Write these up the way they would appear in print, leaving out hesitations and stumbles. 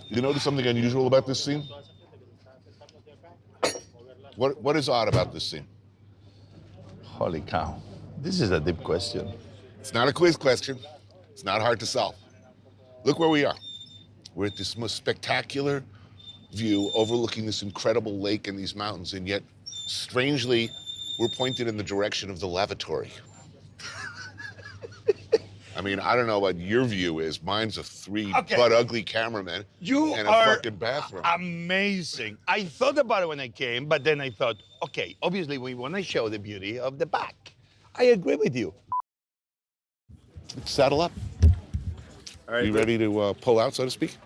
You notice something unusual about this scene? What is odd about this scene? Holy cow. This is a deep question. It's not a quiz question. It's not hard to solve. Look where we are. We're at this most spectacular view overlooking this incredible lake and these mountains, and yet, strangely, we're pointed in the direction of the lavatory. I mean, I don't know what your view is. Mine's a three butt ugly cameramen and a fucking bathroom. Amazing. I thought about it when I came, but then I thought, okay, obviously we want to show the beauty of the back. I agree with you. Let's saddle up. All right, you ready to pull out, so to speak?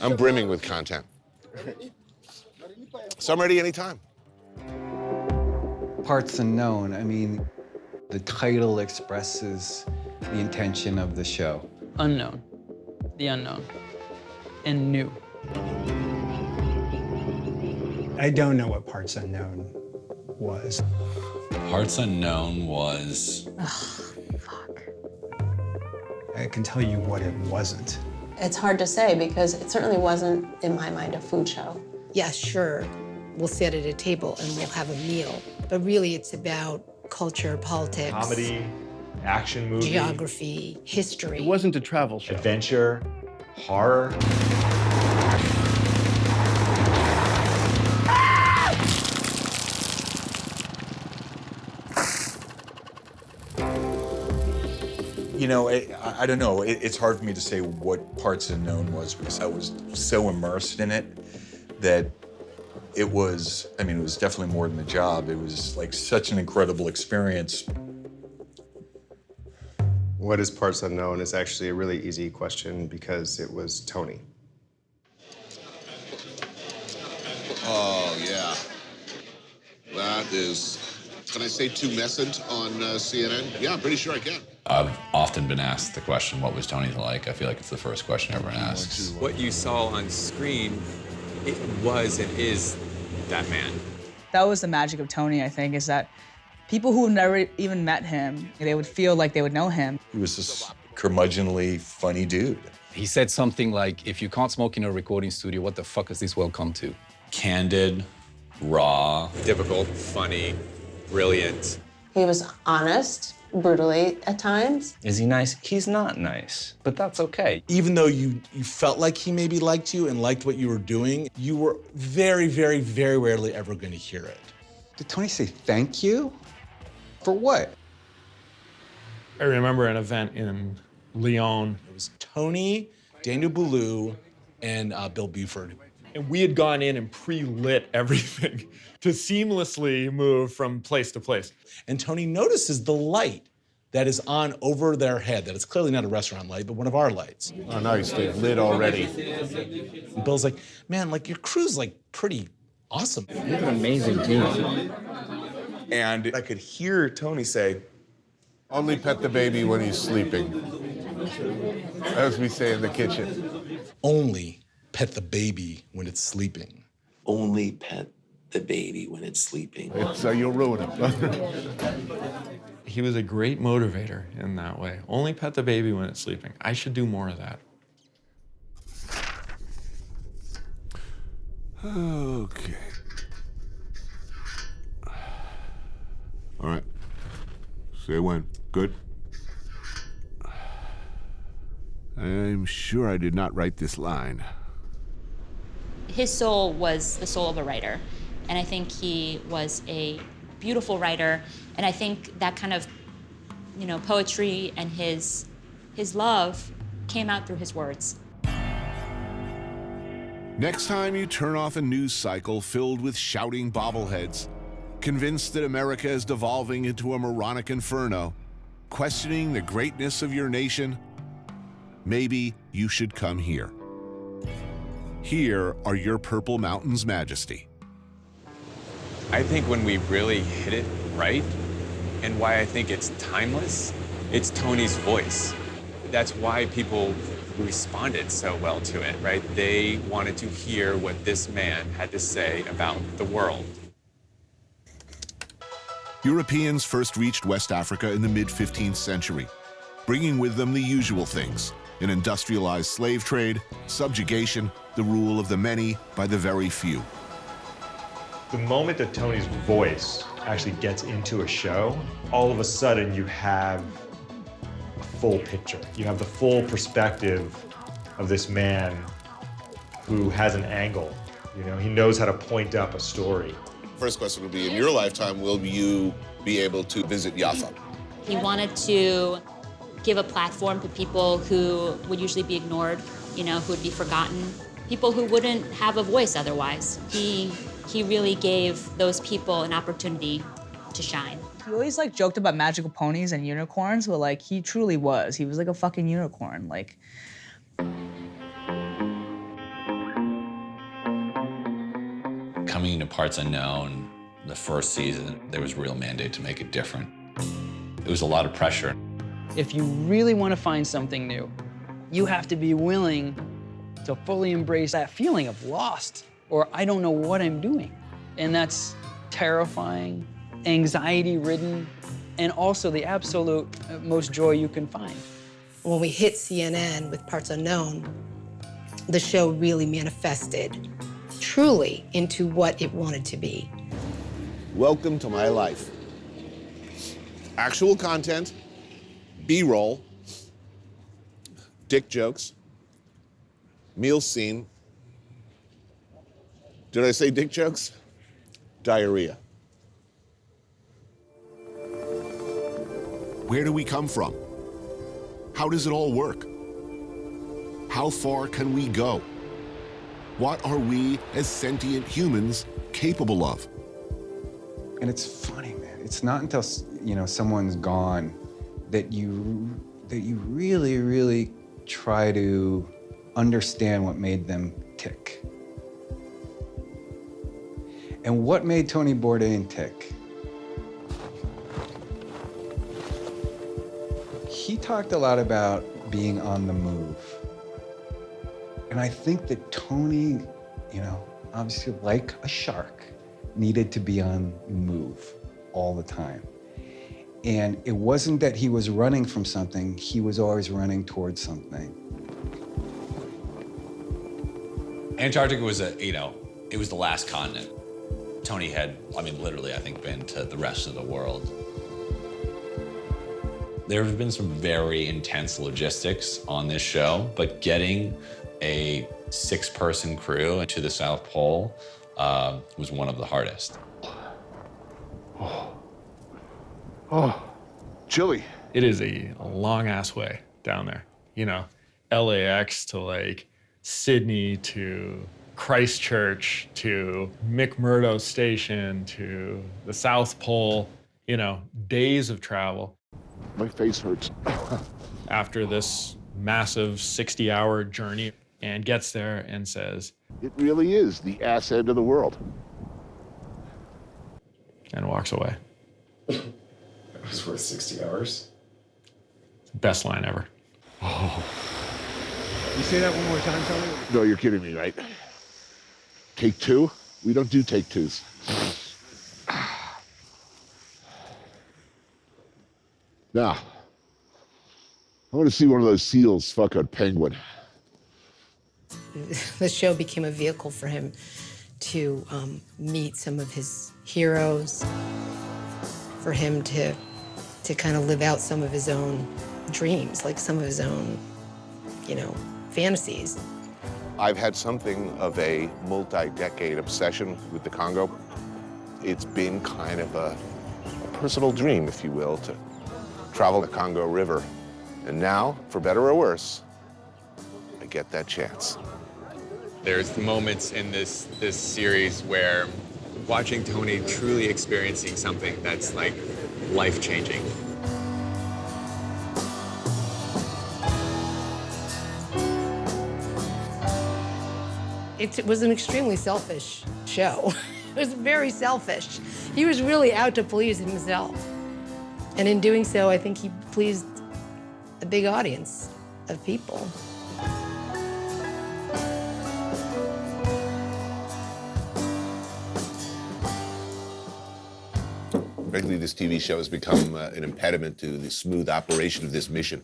I'm brimming with content. So I'm ready anytime. Parts unknown. I mean, the title expresses the intention of the show. Unknown, the unknown, and new. I don't know what Parts Unknown was. Parts Unknown was... Fuck. I can tell you what it wasn't. It's hard to say because it certainly wasn't, in my mind, a food show. Yeah, sure, we'll sit at a table and we'll have a meal, but really it's about culture, politics, comedy, action movie, geography, history. It wasn't a travel show. adventure, horror. You know, I don't know. It's hard for me to say what Parts Unknown was because I was so immersed in it that it was, I mean, it was definitely more than a job. It was like such an incredible experience. What is Parts Unknown is actually a really easy question because it was Tony. Oh, yeah. That is, can I say tumescent on CNN? Yeah, I'm pretty sure I can. I've often been asked the question, what was Tony like? I feel like it's the first question everyone asks. What you saw on screen, it was and is that man. That was the magic of Tony, I think, is that people who never even met him, they would feel like they would know him. He was this curmudgeonly, funny dude. He said something like, if you can't smoke in a recording studio, what the fuck has this world come to? Candid, raw. Difficult, funny, brilliant. He was honest, brutally at times. Is he nice? He's not nice, but that's okay. Even though you felt like he maybe liked you and liked what you were doing, you were very, very, very rarely ever going to hear it. Did Tony say thank you? For what? I remember an event in Lyon. It was Tony, Daniel Boulou, and Bill Buford. And we had gone in and pre-lit everything to seamlessly move from place to place. And Tony notices the light that is on over their head, that it's clearly not a restaurant light, but one of our lights. Oh, nice, they've lit already. And Bill's like, man, like your crew's like pretty awesome. You have an amazing team. And I could hear Tony say, only pet the baby when he's sleeping. As we say in the kitchen. Only pet the baby when it's sleeping. Only pet the baby when it's sleeping. It's, you'll ruin him. He was a great motivator in that way. Only pet the baby when it's sleeping. I should do more of that. Okay. All right. Say when. Good. I'm sure I did not write this line. His soul was the soul of a writer, and I think he was a beautiful writer, and I think that kind of, poetry and his love came out through his words. Next time you turn off a news cycle filled with shouting bobbleheads, convinced that America is devolving into a moronic inferno, questioning the greatness of your nation, maybe you should come here. Here are your Purple Mountains Majesty. I think when we really hit it right, and why I think it's timeless, it's Tony's voice. That's why people responded so well to it, right? They wanted to hear what this man had to say about the world. Europeans first reached West Africa in the mid-15th century, bringing with them the usual things: an industrialized slave trade, subjugation, the rule of the many by the very few. The moment that Tony's voice actually gets into a show, all of a sudden you have a full picture. You have the full perspective of this man who has an angle. You know, he knows how to point up a story. First question would be, in your lifetime, will you be able to visit Jaffa? He wanted to give a platform to people who would usually be ignored, you know, who would be forgotten, people who wouldn't have a voice otherwise. He really gave those people an opportunity to shine. He always like joked about magical ponies and unicorns, but like he truly was. He was like a fucking unicorn. Like. Coming into Parts Unknown, the first season, there was a real mandate to make it different. It was a lot of pressure. If you really want to find something new, you have to be willing to fully embrace that feeling of lost, or I don't know what I'm doing. And that's terrifying, anxiety-ridden, and also the absolute most joy you can find. When we hit CNN with Parts Unknown, the show really manifested truly into what it wanted to be. Welcome to my life. Actual content, B-roll, dick jokes, meal scene. Did I say dick jokes? Diarrhea. Where do we come from? How does it all work? How far can we go? What are we as sentient humans capable of? And it's funny, man. It's not until, you know, someone's gone that you really, really try to understand what made them tick. And what made Tony Bourdain tick? He talked a lot about being on the move. And I think that Tony, you know, obviously like a shark, needed to be on the move all the time. And it wasn't that he was running from something, he was always running towards something. Antarctica was it was the last continent. Tony had, literally, I think, been to the rest of the world. There have been some very intense logistics on this show, but getting a 6-person crew to the South Pole was one of the hardest. Oh, chilly. It is a long-ass way down there. You know, LAX to like Sydney to Christchurch to McMurdo Station to the South Pole, you know, days of travel. My face hurts. After this massive 60-hour journey, and gets there and says, "It really is the ass end of the world." And walks away. It was worth 60 hours. Best line ever. Oh. You say that one more time, Tony? No, you're kidding me, right? Take two? We don't do take twos. Now, I want to see one of those seals fuck a penguin. The show became a vehicle for him to meet some of his heroes, for him to kind of live out some of his own dreams, like some of his own, you know, fantasies. I've had something of a multi-decade obsession with the Congo. It's been kind of a personal dream, if you will, to travel the Congo River. And now, for better or worse, I get that chance. There's moments in this series where watching Tony truly experiencing something that's like life-changing. It was an extremely selfish show. It was very selfish. He was really out to please himself. And in doing so, I think he pleased a big audience of people. Frankly, this TV show has become an impediment to the smooth operation of this mission.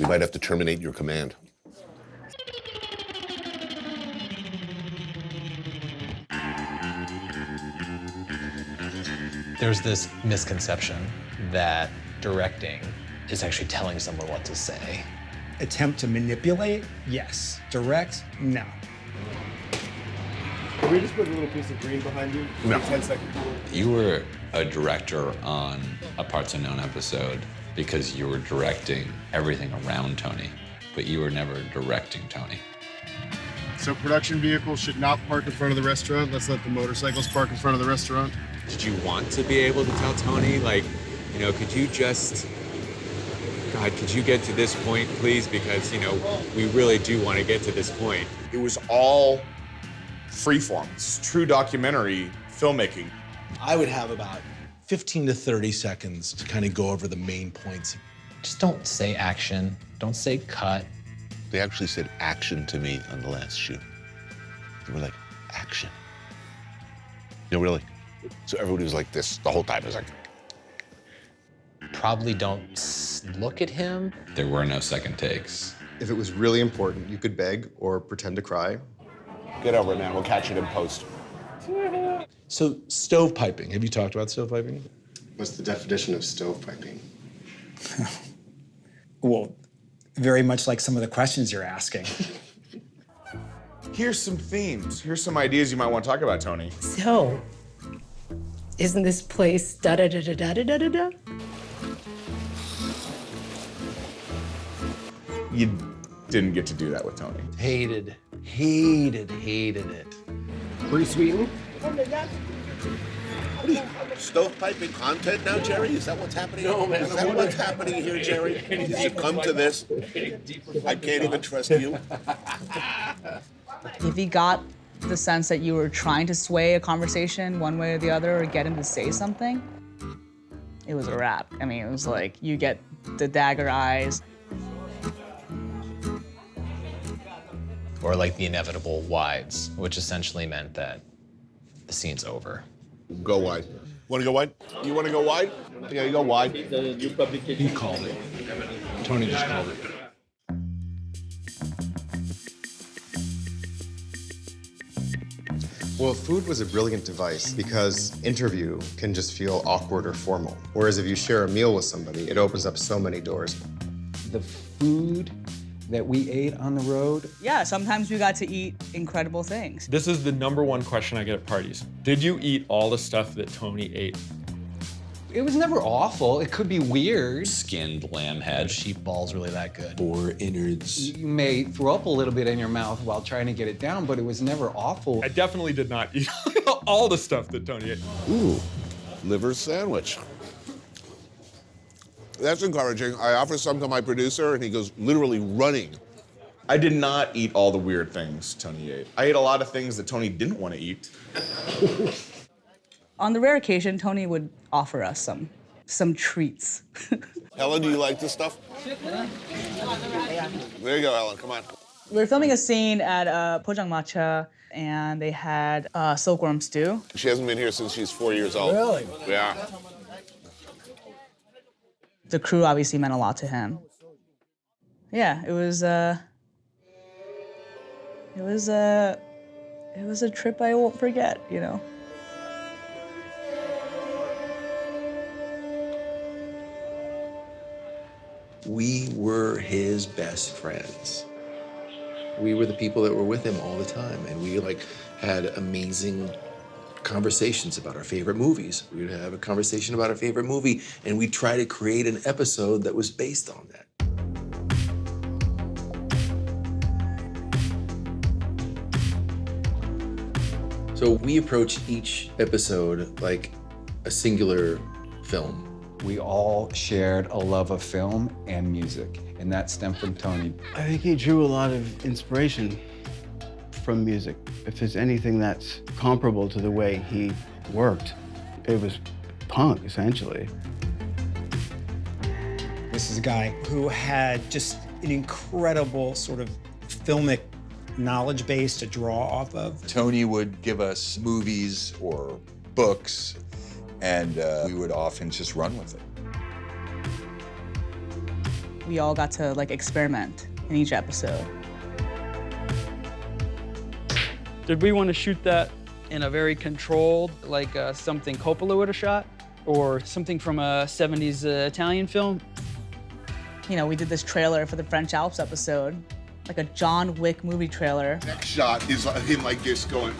We might have to terminate your command. There's this misconception that directing is actually telling someone what to say. Attempt to manipulate? Yes. Direct? No. Can we just put a little piece of green behind you? No. 10 seconds. You were a director on a Parts Unknown episode because you were directing everything around Tony, but you were never directing Tony. So production vehicles should not park in front of the restaurant. Let's let the motorcycles park in front of the restaurant. Did you want to be able to tell Tony, like, you know, could you just, God, could you get to this point, please? Because, you know, we really do want to get to this point. It was all freeform. It's true documentary filmmaking. I would have about 15 to 30 seconds to kind of go over the main points. Just don't say action. Don't say cut. They actually said action to me on the last shoot. They were like, action. No, really. So everybody was like this the whole time. It was like, Probably don't look at him. There were no second takes. If it was really important, you could beg or pretend to cry. get over it, man. We'll catch it in post. So stovepiping, have you talked about stovepiping? What's the definition of stovepiping? Well, very much like some of the questions you're asking. Here's some themes. Here's some ideas you might want to talk about, Tony. So, isn't this place da-da-da-da-da-da-da-da? You didn't get to do that with Tony. Hated it. Pretty sweetened? Stovepiping content now, Jerry? Is that what's happening? No, man. Is that what's happening here, Jerry? Did you come to this? I can't even trust you. If he got the sense that you were trying to sway a conversation one way or the other or get him to say something, it was a wrap. I mean, it was like you get the dagger eyes. Or like the inevitable wides, which essentially meant that the scene's over. Go wide. Want to go wide? You want to go wide? Yeah, you go wide. He called it. Tony just called it. Well, food was a brilliant device because interview can just feel awkward or formal. Whereas if you share a meal with somebody, it opens up so many doors. The food that we ate on the road. Yeah, sometimes we got to eat incredible things. This is the #1 question I get at parties. Did you eat all the stuff that Tony ate? It was never awful. It could be weird. Skinned lamb head. Sheep balls really that good. Or innards. You may throw up a little bit in your mouth while trying to get it down, but it was never awful. I definitely did not eat all the stuff that Tony ate. Ooh, liver sandwich. That's encouraging. I offer some to my producer, and he goes literally running. I did not eat all the weird things Tony ate. I ate a lot of things that Tony didn't want to eat. On the rare occasion, Tony would offer us some treats. Helen, do you like this stuff? There you go, Helen. Come on. We were filming a scene at Pojangmatcha, and they had silkworm stew. She hasn't been here since she's 4 years old. Really? Yeah. The crew obviously meant a lot to him. Yeah, it was a trip I won't forget, you know. We were his best friends. We were the people that were with him all the time, and we had amazing conversations about our favorite movies. We would have a conversation about our favorite movie, and we'd try to create an episode that was based on that. So we approach each episode like a singular film. We all shared a love of film and music, and that stemmed from Tony. I think he drew a lot of inspiration from music. If there's anything that's comparable to the way he worked, it was punk, essentially. This is a guy who had just an incredible sort of filmic knowledge base to draw off of. Tony would give us movies or books, and we would often just run with it. We all got to like experiment in each episode. Did we want to shoot that in a very controlled, like something Coppola would have shot? Or something from a 70s Italian film? You know, we did this trailer for the French Alps episode, like a John Wick movie trailer. Next shot is him like this going.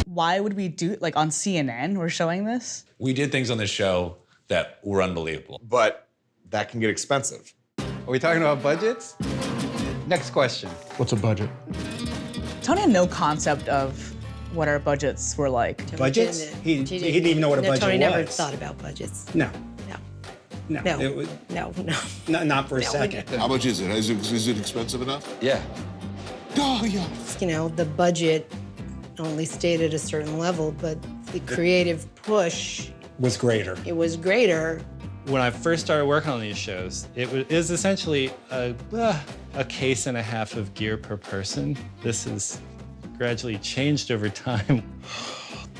Why would we do, like on CNN, we're showing this? We did things on this show that were unbelievable. But that can get expensive. Are we talking about budgets? Next question. What's a budget? Tony had no concept of what our budgets were like. Budgets? He didn't even know what a budget Tony was. never thought about budgets. No. No. No. It was, not for a second. How much is it? Is it expensive enough? Yeah. Oh, yeah. You know, the budget only stayed at a certain level, but the creative push, Was greater. it was greater. When I first started working on these shows, it was essentially a case and a half of gear per person. This has gradually changed over time.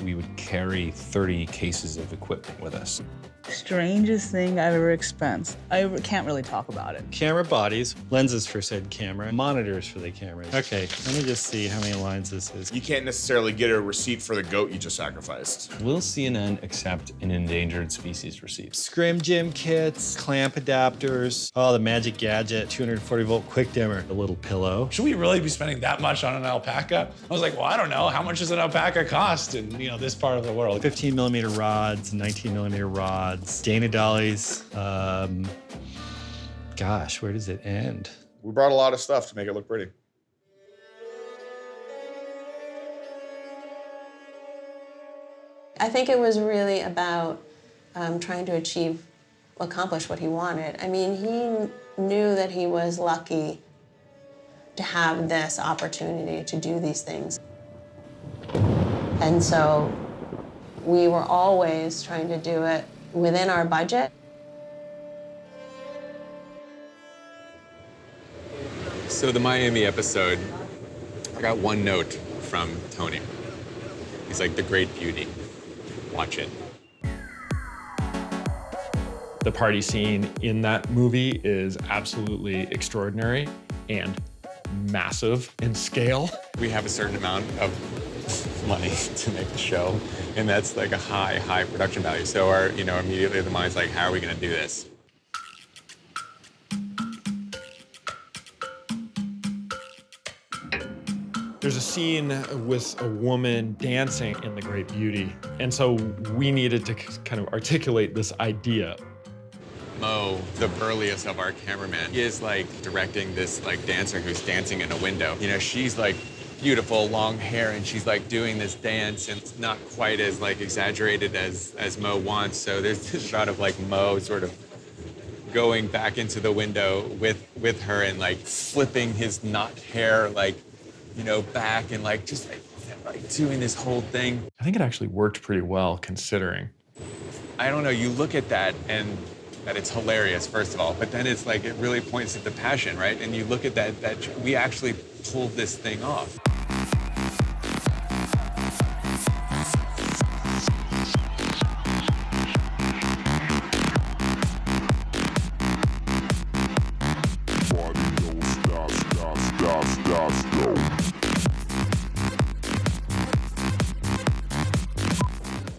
We would carry 30 cases of equipment with us. Strangest thing I've ever expensed. I can't really talk about it. Camera bodies, lenses for said camera, monitors for the cameras. Okay, let me just see how many lines this is. You can't necessarily get a receipt for the goat you just sacrificed. Will CNN accept an endangered species receipt? Scrim gym kits, clamp adapters, oh, the magic gadget, 240-volt quick dimmer, a little pillow. Should we really be spending that much on an alpaca? I was like, well, I don't know. How much does an alpaca cost in, this part of the world? 15-millimeter rods, 19-millimeter rods, Dana dollies. Gosh, where does it end? We brought a lot of stuff to make it look pretty. I think it was really about trying to accomplish what he wanted. I mean, he knew that he was lucky to have this opportunity to do these things. And so we were always trying to do it within our budget. So the Miami episode, I got one note from Tony. He's like, the great beauty. Watch it. The party scene in that movie is absolutely extraordinary and massive in scale. We have a certain amount of money to make the show, and that's like a high production value. So our, immediately the mind's like, how are we gonna do this? There's a scene with a woman dancing in The Great Beauty, and so we needed to kind of articulate this idea. Mo, the burliest of our cameramen, he is like directing this like dancer who's dancing in a window. She's like beautiful long hair, and she's like doing this dance, and it's not quite as like exaggerated as Mo wants. So there's this shot of like Mo sort of going back into the window with her and like flipping his knot hair like, back and like just like doing this whole thing. I think it actually worked pretty well considering. I don't know, you look at that and that it's hilarious, first of all, but then it's like, it really points at the passion, right? And you look at that we actually pulled this thing off.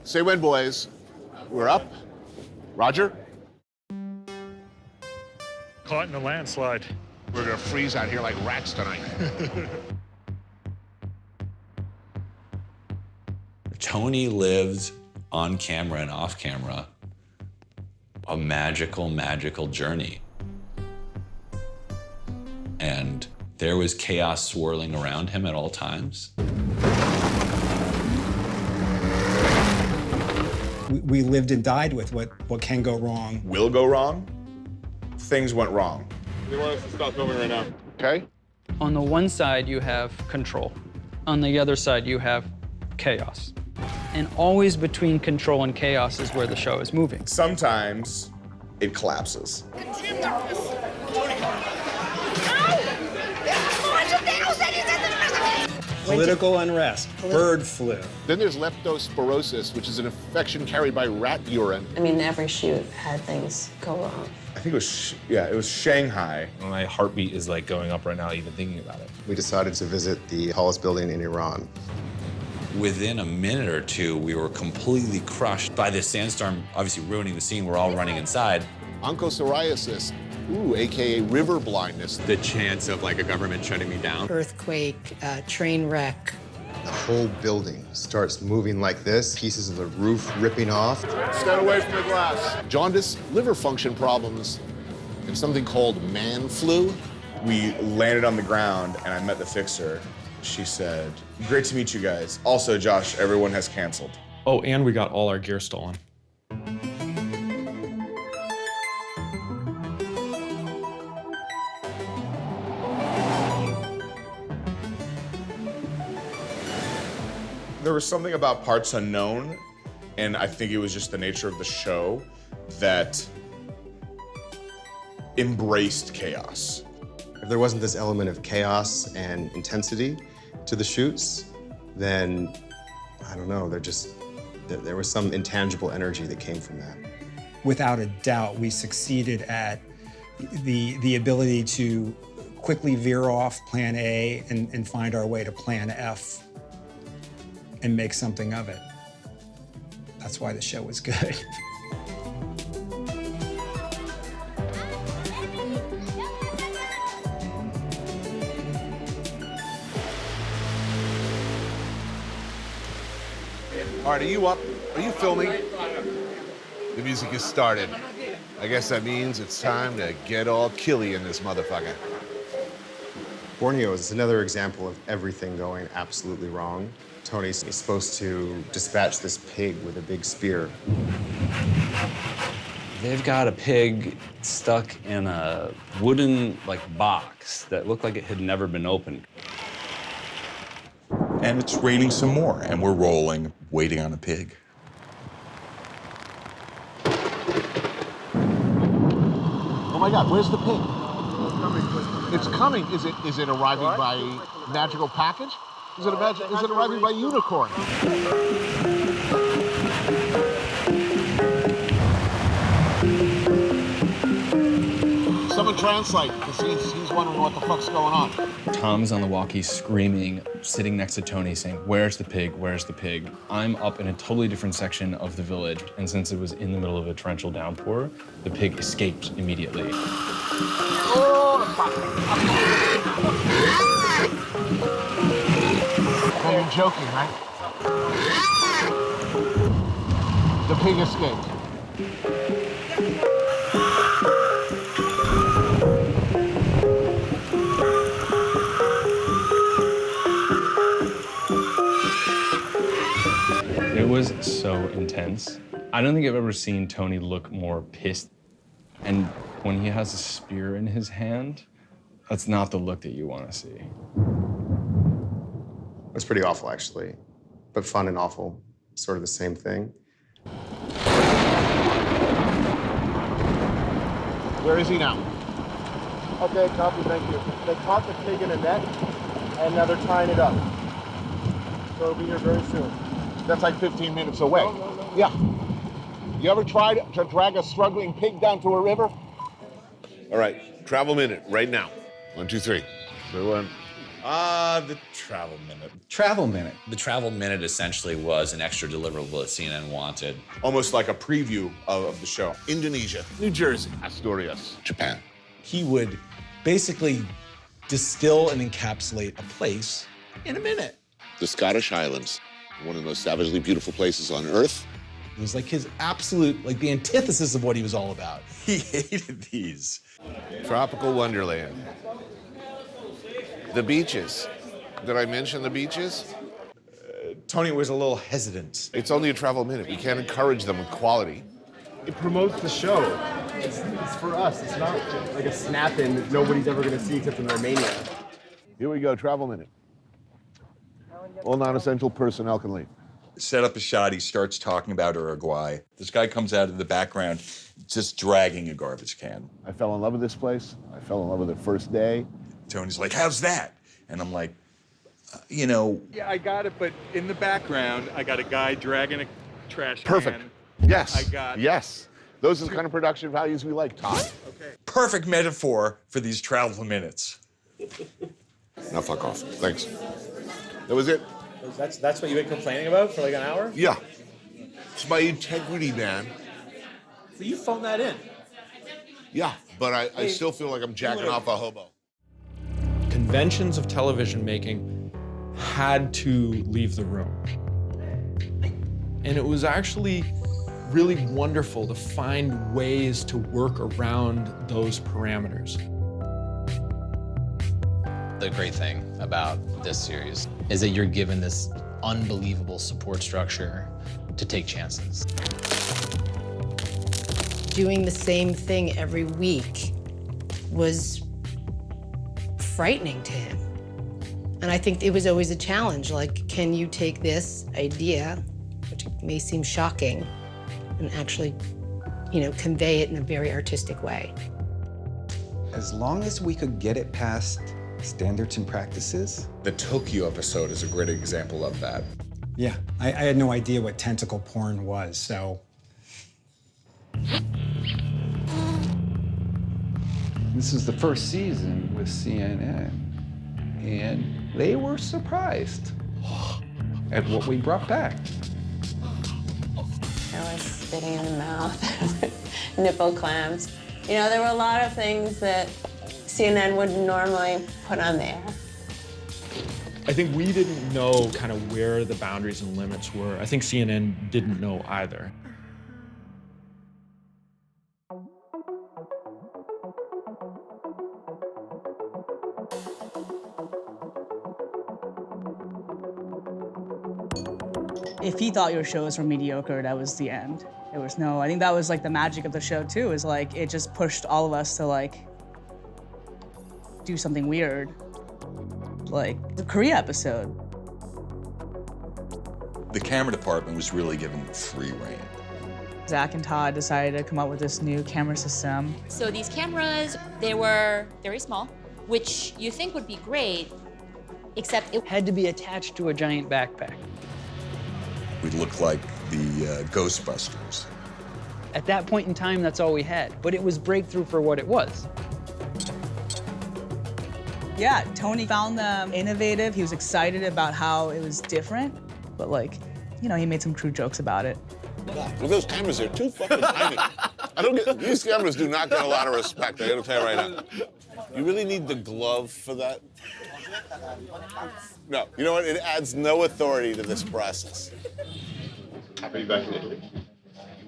Say when, boys. We're up. Roger? Caught in a landslide. We're gonna freeze out here like rats tonight. Tony lived on camera and off camera a magical journey. And there was chaos swirling around him at all times. We lived and died with what can go wrong. Will go wrong? Things went wrong. They want us to stop filming right now. Okay? On the one side, you have control. On the other side, you have chaos. And always between control and chaos is where the show is moving. Sometimes it collapses. Political unrest, bird flu. Then there's leptospirosis, which is an infection carried by rat urine. I mean, every shoot had things go wrong. I think it was, it was Shanghai. My heartbeat is like going up right now, even thinking about it. We decided to visit the tallest building in Iran. Within a minute or two, we were completely crushed by this sandstorm, obviously ruining the scene. We're all running inside. Onchocerciasis, AKA river blindness. The chance of like a government shutting me down. Earthquake, train wreck. The whole building starts moving like this, pieces of the roof ripping off. Stand away from the glass. Jaundice, liver function problems, and something called man flu. We landed on the ground and I met the fixer. She said, "Great to meet you guys. Also, Josh, everyone has canceled." Oh, and we got all our gear stolen. There was something about Parts Unknown, and I think it was just the nature of the show, that embraced chaos. If there wasn't this element of chaos and intensity to the shoots, then, I don't know, there was some intangible energy that came from that. Without a doubt, we succeeded at the ability to quickly veer off plan A and find our way to plan F and make something of it. That's why the show was good. All right, are you up? Are you filming? The music has started. I guess that means it's time to get all killy in this motherfucker. Borneo is another example of everything going absolutely wrong. Tony's supposed to dispatch this pig with a big spear. They've got a pig stuck in a wooden box that looked like it had never been opened. And it's raining some more, and we're rolling, waiting on a pig. Oh my God, where's the pig? It's coming. Is it arriving by magical package? Is it arriving by unicorn? Someone translate, because he's wondering what the fuck's going on. Tom's on the walkie screaming, sitting next to Tony saying, "Where's the pig? Where's the pig?" I'm up in a totally different section of the village, and since it was in the middle of a torrential downpour, the pig escaped immediately. Now you're joking, right? The pig escaped. It was so intense. I don't think I've ever seen Tony look more pissed. And when he has a spear in his hand, that's not the look that you want to see. It's pretty awful, actually, but fun and awful, sort of the same thing. Where is he now? Okay, copy, thank you. They caught the pig in a net, and now they're tying it up. So it'll be here very soon. That's like 15 minutes away. No. Yeah. You ever tried to drag a struggling pig down to a river? All right, travel minute right now. 1, 2, 3. So one. The travel minute. Travel minute. The travel minute essentially was an extra deliverable that CNN wanted. Almost like a preview of the show. Indonesia, New Jersey, Asturias, Japan. He would basically distill and encapsulate a place in a minute. The Scottish Highlands, one of the most savagely beautiful places on Earth. It was like his absolute, the antithesis of what he was all about. He hated these. Tropical Wonderland. The beaches. Did I mention the beaches? Tony was a little hesitant. It's only a travel minute. We can't encourage them with quality. It promotes the show. It's for us. It's not like a snap-in that nobody's ever going to see except in Romania. Here we go, travel minute. All non-essential personnel can leave. Set up a shot, he starts talking about Uruguay. This guy comes out of the background just dragging a garbage can. I fell in love with this place. I fell in love with it first day. Tony's like, "How's that?" And I'm like, you know. Yeah, I got it, but in the background, I got a guy dragging a trash Perfect. can. Yes. I got Yes. Those are the kind of production values we like, Todd. Perfect metaphor for these travel minutes. Now fuck off. Thanks. That was it. That's what you've been complaining about for like an hour? Yeah. It's my integrity, man. So you phoned that in? Yeah, but I still feel like I'm jacking off a hobo. Conventions of television making had to leave the room. And it was actually really wonderful to find ways to work around those parameters. The great thing about this series is that you're given this unbelievable support structure to take chances. Doing the same thing every week was frightening to him. And I think it was always a challenge, like, can you take this idea, which may seem shocking, and actually, convey it in a very artistic way? As long as we could get it past standards and practices. The Tokyo episode is a great example of that. Yeah, I had no idea what tentacle porn was, so. This is the first season with CNN, and they were surprised at what we brought back. There was spitting in the mouth, nipple clamps. There were a lot of things that CNN wouldn't normally put on there. I think we didn't know kind of where the boundaries and limits were. I think CNN didn't know either. If he thought your shows were mediocre, that was the end. There was no, I think that was like the magic of the show too, is like, it just pushed all of us to like, do something weird. Like the Korea episode. The camera department was really given free rein. Zach and Todd decided to come up with this new camera system. So these cameras, they were very small, which you think would be great, except it had to be attached to a giant backpack. We looked like the Ghostbusters. At that point in time, that's all we had, but it was breakthrough for what it was. Yeah, Tony found them innovative. He was excited about how it was different, but like, he made some crude jokes about it. Well, those cameras are too fucking tiny. These cameras do not get a lot of respect, I gotta tell you right now. You really need the glove for that? No, you know what? It adds no authority to this process. Are you back in Italy?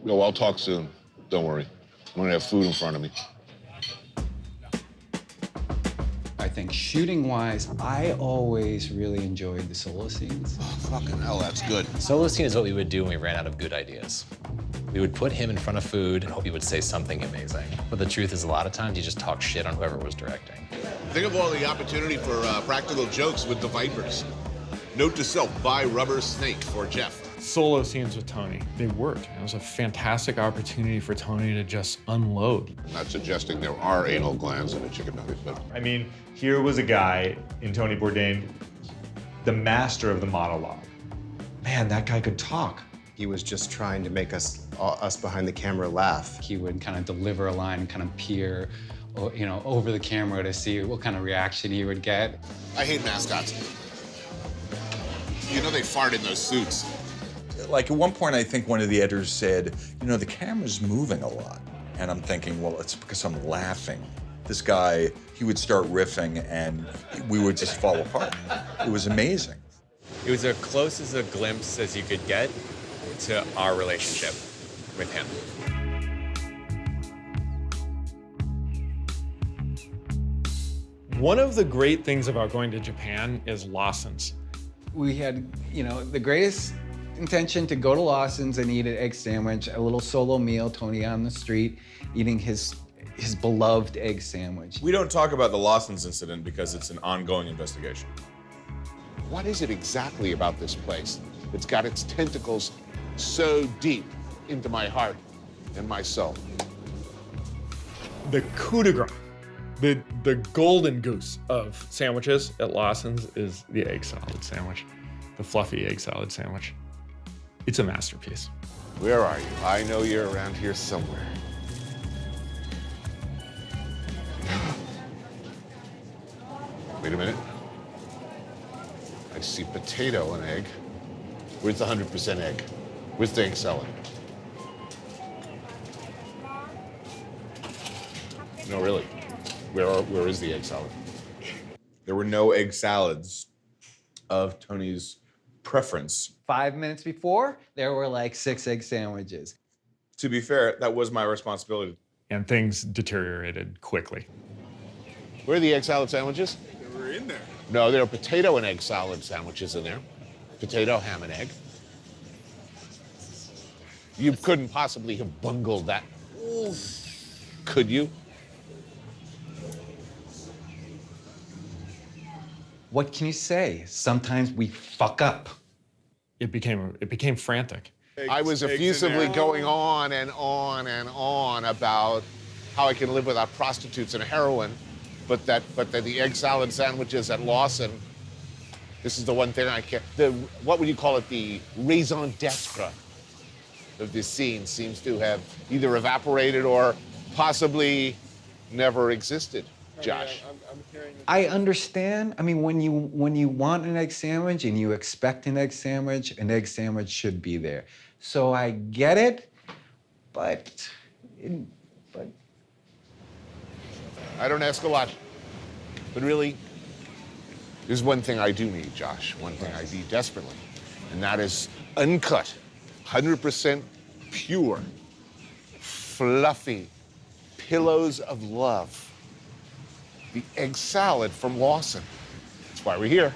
No, I'll talk soon. Don't worry. I'm gonna have food in front of me. I think shooting-wise, I always really enjoyed the solo scenes. Oh, fucking hell, that's good. Solo scene is what we would do when we ran out of good ideas. We would put him in front of food and hope he would say something amazing. But the truth is, a lot of times, you just talk shit on whoever was directing. Think of all the opportunity for practical jokes with the Vipers. Note to self, buy rubber snake for Jeff. Solo scenes with Tony, they worked. It was a fantastic opportunity for Tony to just unload. I'm not suggesting there are anal glands in a chicken nugget, but... I mean, here was a guy in Tony Bourdain, the master of the monologue. Man, that guy could talk. He was just trying to make us behind the camera laugh. He would kind of deliver a line and kind of peer, over the camera to see what kind of reaction he would get. I hate mascots. They fart in those suits. Like at one point, I think one of the editors said, the camera's moving a lot. And I'm thinking, well, it's because I'm laughing. This guy, he would start riffing and we would just fall apart. It was amazing. It was as close as a glimpse as you could get to our relationship with him. One of the great things about going to Japan is Lawson's. We had, the greatest intention to go to Lawson's and eat an egg sandwich, a little solo meal, Tony on the street, eating his beloved egg sandwich. We don't talk about the Lawson's incident because it's an ongoing investigation. What is it exactly about this place that's got its tentacles so deep into my heart and my soul? The coup de grace The golden goose of sandwiches at Lawson's is the egg salad sandwich, the fluffy egg salad sandwich. It's a masterpiece. Where are you? I know you're around here somewhere. Wait a minute. I see potato and egg. Where's the 100% egg? Where's the egg salad? No, really. Where is the egg salad? There were no egg salads of Tony's preference. 5 minutes before, there were like 6 egg sandwiches. To be fair, that was my responsibility. And things deteriorated quickly. Where are the egg salad sandwiches? They were in there. No, there are potato and egg salad sandwiches in there. Potato, ham, and egg. You couldn't possibly have bungled that. Could you? What can you say? Sometimes we fuck up. It became frantic. I was effusively going on and on and on about how I can live without prostitutes and heroin, but that the egg salad sandwiches at Lawson, this is the one thing I can't. What would you call it? The raison d'etre of this scene seems to have either evaporated or possibly never existed. Josh. I understand. I mean, when you want an egg sandwich and you expect an egg sandwich should be there. So I get it, but I don't ask a lot, but really, there's one thing I do need, Josh. One thing I need desperately, and that is uncut, 100% pure, fluffy pillows of love. The egg salad from Lawson. That's why we're here.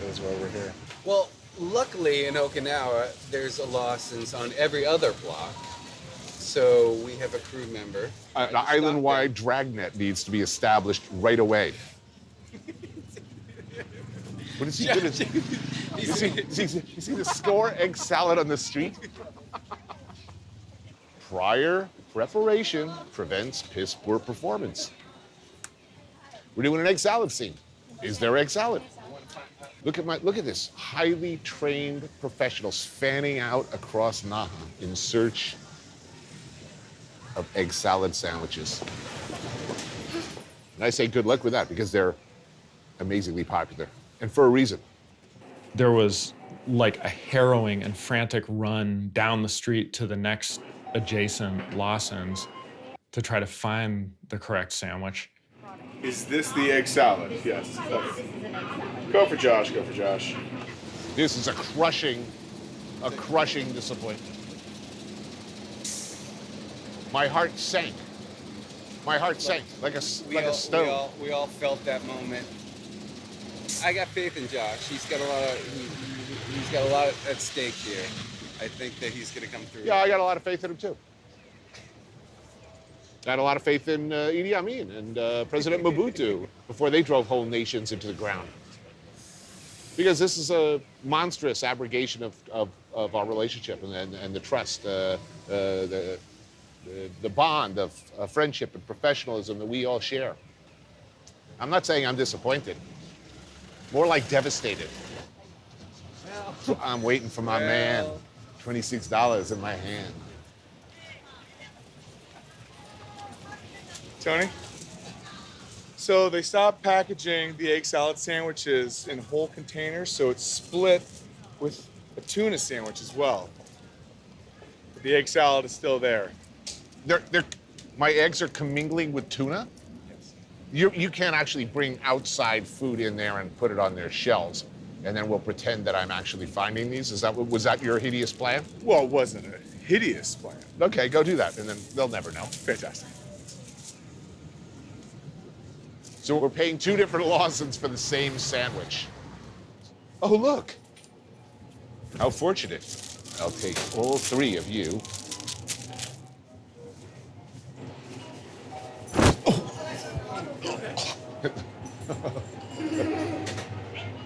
That's why we're here. Well, luckily in Okinawa, there's a Lawson's on every other block. So we have a crew member. An island-wide dragnet needs to be established right away. What is he doing? Is he to score egg salad on the street? Prior preparation prevents piss-poor performance. We're doing an egg salad scene. Is there egg salad? Look at this. Highly trained professionals fanning out across Naha in search of egg salad sandwiches. And I say good luck with that because they're amazingly popular, and for a reason. There was like a harrowing and frantic run down the street to the next adjacent Lawson's to try to find the correct sandwich. Is this the egg salad? Yes. Go for Josh. Go for Josh. This is a crushing disappointment. My heart sank. My heart sank like a stone. We all felt that moment. I got faith in Josh. He's got a lot at stake here. I think that he's going to come through. Yeah, I got a lot of faith in him too. I had a lot of faith in Idi Amin and President Mobutu before they drove whole nations into the ground. Because this is a monstrous abrogation of our relationship and the trust, the bond of friendship and professionalism that we all share. I'm not saying I'm disappointed, more like devastated. So I'm waiting for my man, $26 in my hand. Tony? So they stopped packaging the egg salad sandwiches in whole containers, so it's split with a tuna sandwich as well. But the egg salad is still there. My eggs are commingling with tuna? Yes. You can't actually bring outside food in there and put it on their shelves, and then we'll pretend that I'm actually finding these? Was that your hideous plan? Well, it wasn't a hideous plan. Okay, go do that, and then they'll never know. Fantastic. So we're paying 2 different Lawsons for the same sandwich. Oh, look. How fortunate. I'll take all 3 of you.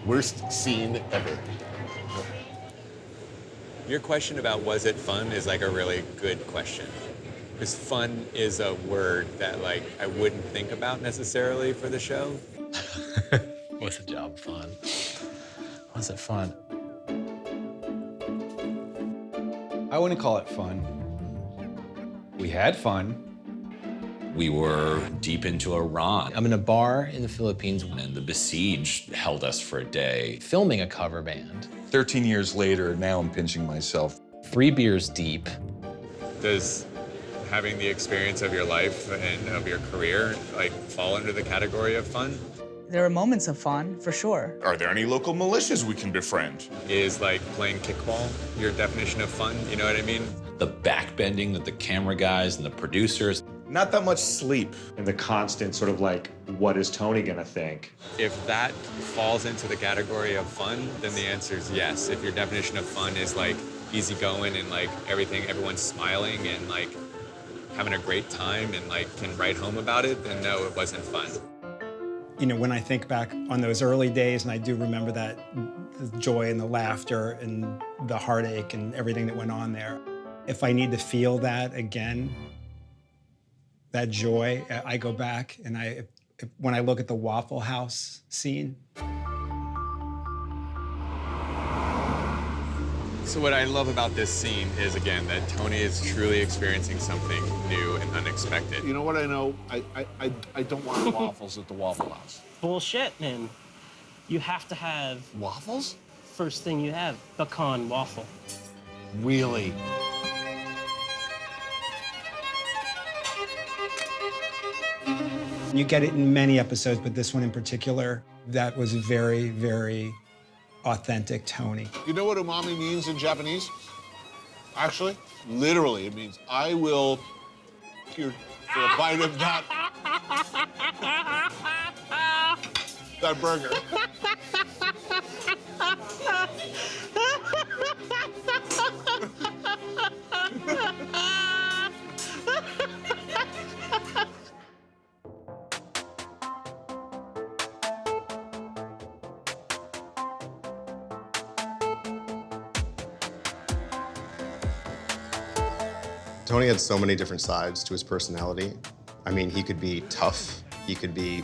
Worst scene ever. Your question about was it fun is like a really good question. Because fun is a word that like I wouldn't think about necessarily for the show. Was the job fun? Was it fun? I wouldn't call it fun. We had fun. We were deep into Iran. I'm in a bar in the Philippines, and the besieged held us for a day, filming a cover band. 13 years later, now I'm pinching myself. 3 beers deep. Does having the experience of your life and of your career like fall under the category of fun? There are moments of fun, for sure. Are there any local militias we can befriend? Is like playing kickball your definition of fun? You know what I mean? The backbending that the camera guys and the producers. Not that much sleep. And the constant sort of like, what is Tony gonna think? If that falls into the category of fun, then the answer is yes. If your definition of fun is like easygoing and like everyone's smiling and like having a great time and like can write home about it, then no, it wasn't fun. You know, when I think back on those early days, and I do remember that, the joy and the laughter and the heartache and everything that went on there. If I need to feel that again, that joy, I go back and when I look at the Waffle House scene. So what I love about this scene is, again, that Tony is truly experiencing something new and unexpected. You know what I know? I don't want waffles at the Waffle House. Bullshit, man. You have to have... Waffles? First thing you have, pecan waffle. Really? You get it in many episodes, but this one in particular, that was very, very authentic Tony. You know what umami means in Japanese? Actually, literally, it means I will here for a bite of that burger. Tony had so many different sides to his personality. I mean, he could be tough, he could be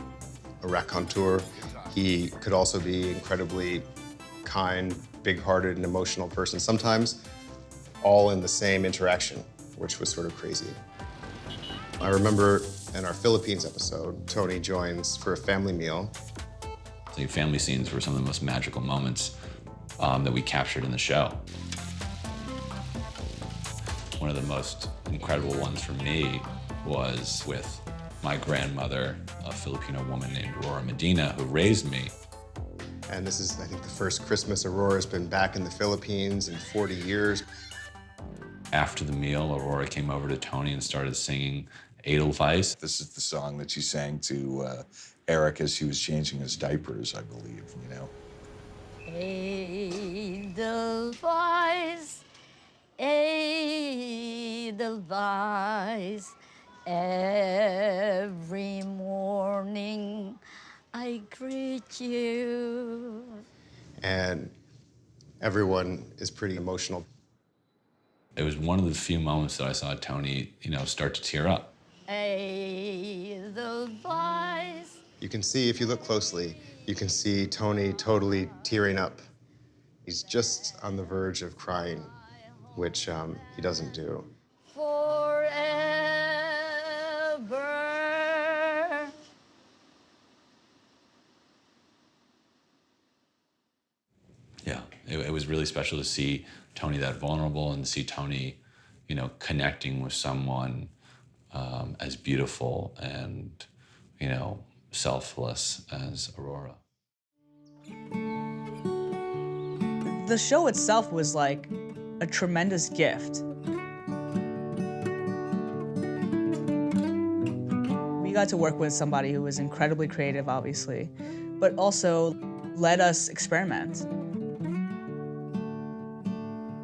a raconteur, he could also be incredibly kind, big-hearted, and emotional person, sometimes all in the same interaction, which was sort of crazy. I remember in our Philippines episode, Tony joins for a family meal. The family scenes were some of the most magical moments that we captured in the show. One of the most incredible ones for me was with my grandmother, a Filipino woman named Aurora Medina, who raised me. And this is, I think, the first Christmas Aurora's been back in the Philippines in 40 years. After the meal, Aurora came over to Tony and started singing Edelweiss. This is the song that she sang to Eric as he was changing his diapers, I believe, you know. Edelweiss, Edelweiss, every morning I greet you. And everyone is pretty emotional. It was one of the few moments that I saw Tony, start to tear up. Edelweiss. You can see, if you look closely, you can see Tony totally tearing up. He's just on the verge of crying, which he doesn't do. Forever. Yeah, it was really special to see Tony that vulnerable and to see Tony, connecting with someone as beautiful and, selfless as Aurora. The show itself was like a tremendous gift. We got to work with somebody who was incredibly creative, obviously, but also let us experiment.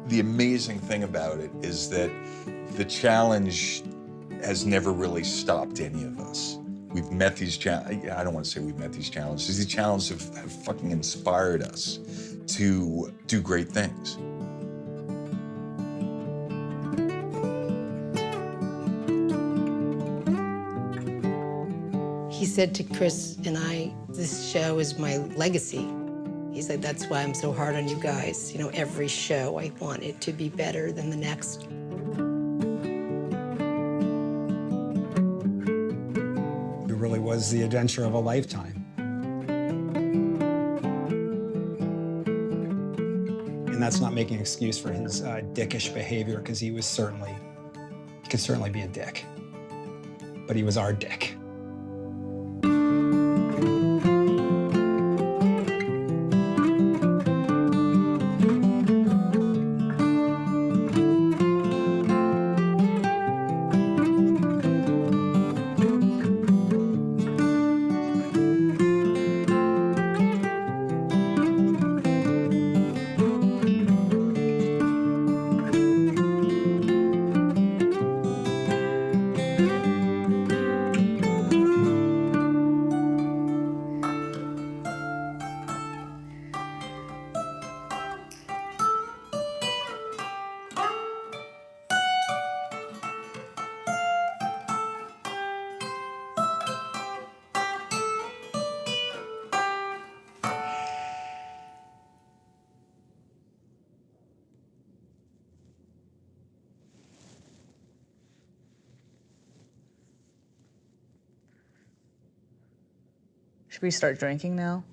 The amazing thing about it is that the challenge has never really stopped any of us. We've met these challenges. I don't want to say we've met these challenges. These challenges have fucking inspired us to do great things. He said to Chris and I, this show is my legacy. He said, that's why I'm so hard on you guys. You know, every show, I want it to be better than the next. It really was the adventure of a lifetime. And that's not making an excuse for his dickish behavior, because he could certainly be a dick. But he was our dick. Should we start drinking now?